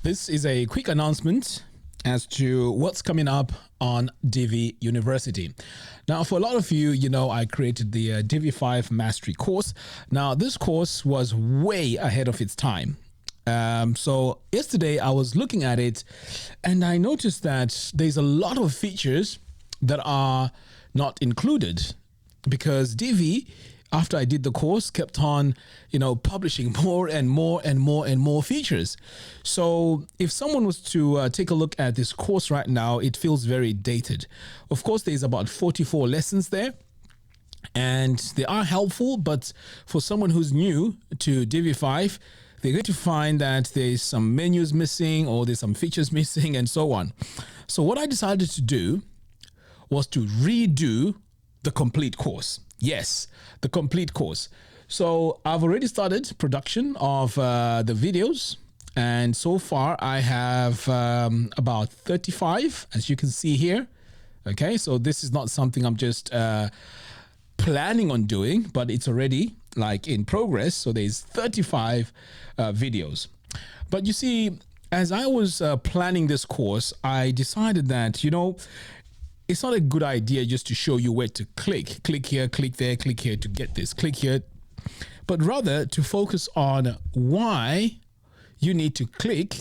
This is a quick announcement as to what's coming up on Divi University. Now, for a lot of you, you know, I created the Divi 5 Mastery course. Now, this course was way ahead of its time. So yesterday I was looking at it and I noticed that there's a lot of features that are not included because Divi, after I did the course, kept on, publishing more and more and more and more features. So if someone was to take a look at this course right now, it feels very dated. Of course, there's about 44 lessons there. And they are helpful, but for someone who's new to Divi 5, they're going to find that there's some menus missing or there's some features missing and so on. So what I decided to do was to redo the complete course. Yes, the complete course. So I've already started production of the videos. And so far I have about 35, as you can see here. Okay, so this is not something I'm just planning on doing, but it's already like in progress. So there's 35 videos. But you see, as I was planning this course, I decided that, it's not a good idea just to show you where to click. Click here, click there, click here to get this, click here. But rather to focus on why you need to click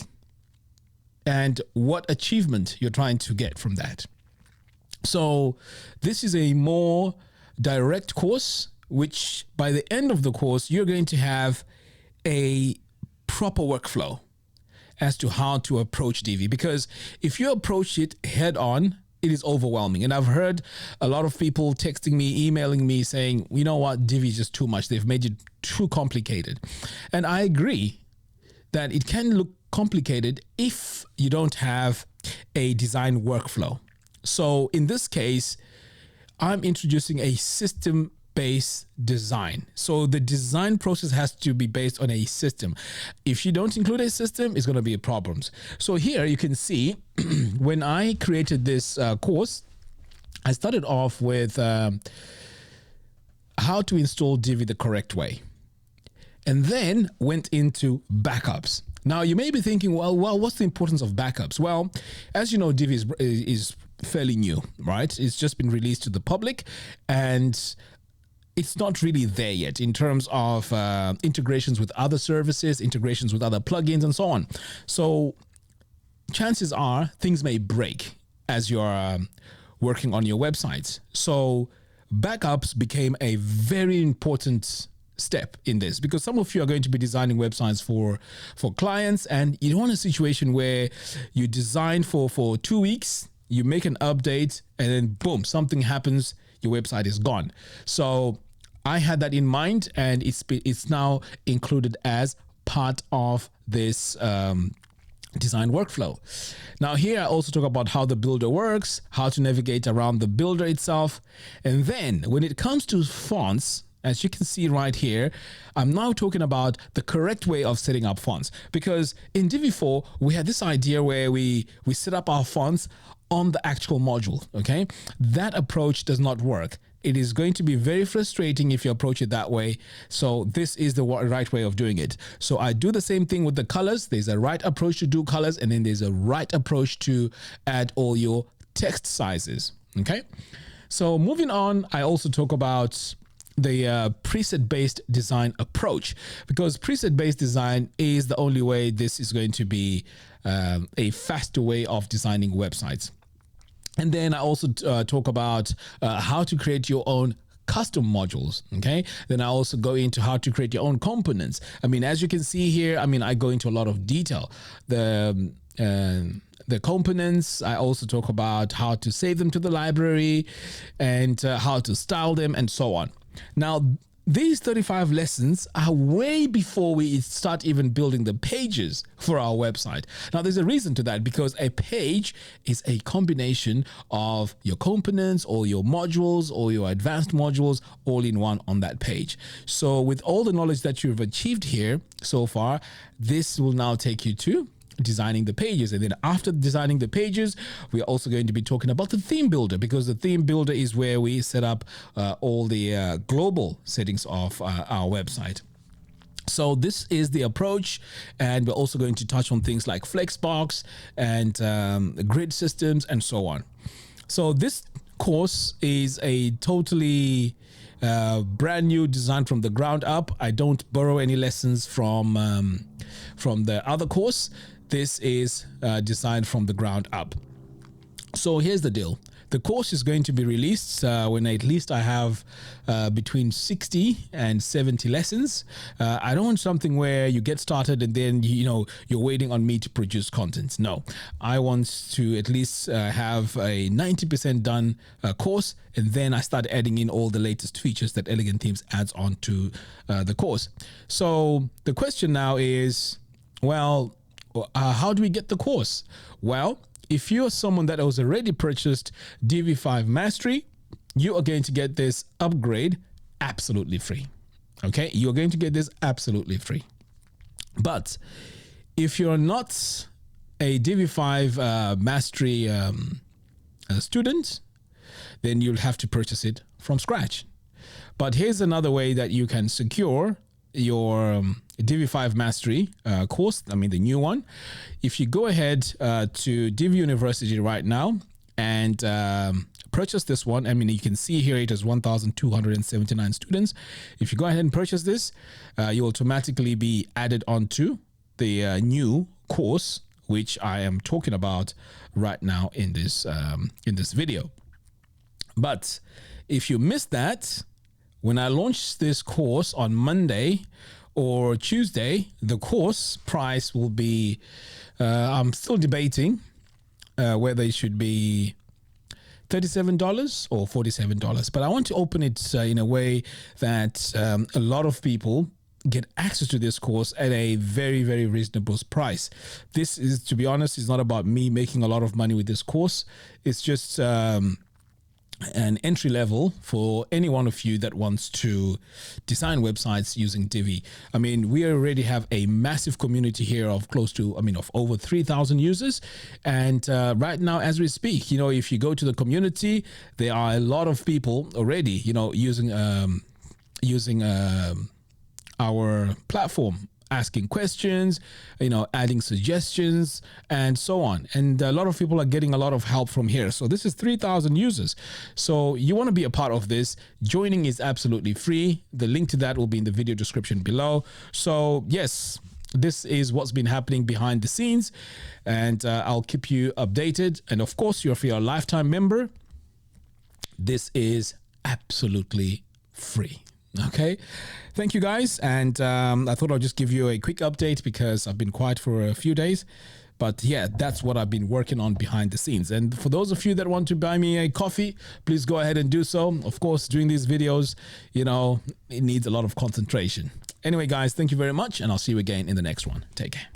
and what achievement you're trying to get from that. So this is a more direct course, which by the end of the course, you're going to have a proper workflow as to how to approach Divi. Because if you approach it head on, it is overwhelming. And I've heard a lot of people texting me, emailing me saying, you know what, Divi is just too much. They've made it too complicated. And I agree that it can look complicated if you don't have a design workflow. So in this case, I'm introducing a system-based design. So the design process has to be based on a system. If you don't include a system, it's going to be problems. So here you can see when I created this course, I started off with how to install Divi the correct way, and then went into backups. Now you may be thinking, well, what's the importance of backups? Well, as you know, Divi is fairly new, right? It's just been released to the public and it's not really there yet in terms of integrations with other services, integrations with other plugins and so on. So chances are things may break as you're working on your websites. So backups became a very important step in this because some of you are going to be designing websites for clients and you don't want a situation where you design for 2 weeks, you make an update and then boom, something happens, your website is gone. So I had that in mind and it's now included as part of this design workflow. Now here I also talk about how the builder works, how to navigate around the builder itself. And then when it comes to fonts, as you can see right here, I'm now talking about the correct way of setting up fonts. Because in Divi 4, we had this idea where we set up our fonts on the actual module, okay? That approach does not work. It is going to be very frustrating if you approach it that way. So this is the right way of doing it. So I do the same thing with the colors. There's a right approach to do colors, and then there's a right approach to add all your text sizes, okay? So moving on, I also talk about the preset-based design approach, because preset-based design is the only way this is going to be a faster way of designing websites. And then I also talk about how to create your own custom modules. Okay. Then I also go into how to create your own components. I mean, as you can see here, I go into a lot of detail. The components, I also talk about how to save them to the library and how to style them and so on. Now, these 35 lessons are way before we start even building the pages for our website. Now, there's a reason to that, because a page is a combination of your components or your modules or your advanced modules all in one on that page. So with all the knowledge that you've achieved here so far, this will now take you to designing the pages. And then after designing the pages, we're also going to be talking about the theme builder, because the theme builder is where we set up all the global settings of our website. So this is the approach, and we're also going to touch on things like Flexbox and grid systems and so on. So this course is a totally brand new design from the ground up. I don't borrow any lessons from the other course. This is designed from the ground up. So here's the deal. The course is going to be released when at least I have between 60 and 70 lessons. I don't want something where you get started and then, you're waiting on me to produce content. No, I want to at least have a 90% done course, and then I start adding in all the latest features that Elegant Themes adds on to the course. So the question now is, well, how do we get the course? Well, if you're someone that has already purchased Divi 5 Mastery, you are going to get this upgrade absolutely free. Okay, you're going to get this absolutely free. But if you're not a Divi 5 Mastery student, then you'll have to purchase it from scratch. But here's another way that you can secure your Divi 5 Mastery course, the new one. If you go ahead to Divi University right now and purchase this one, you can see here it has 1,279 students. If you go ahead and purchase this, you automatically be added onto the new course, which I am talking about right now in this video. But if you missed that, when I launch this course on Monday or Tuesday, the course price will be, I'm still debating whether it should be $37 or $47. But I want to open it in a way that a lot of people get access to this course at a very, very reasonable price. This is, to be honest, is not about me making a lot of money with this course. It's just an entry level for any one of you that wants to design websites using Divi. We already have a massive community here of close to, of over 3,000 users. And right now, as we speak, if you go to the community, there are a lot of people already, using our platform, asking questions, adding suggestions and so on. And a lot of people are getting a lot of help from here. So this is 3,000 users. So you want to be a part of this. Joining is absolutely free. The link to that will be in the video description below. So yes, this is what's been happening behind the scenes, and I'll keep you updated. And of course, if you're a lifetime member, this is absolutely free. Okay, thank you guys. And I thought I'll just give you a quick update because I've been quiet for a few days. But yeah, that's what I've been working on behind the scenes. And for those of you that want to buy me a coffee, please go ahead and do so. Of course, doing these videos, it needs a lot of concentration. Anyway, guys, thank you very much. And I'll see you again in the next one. Take care.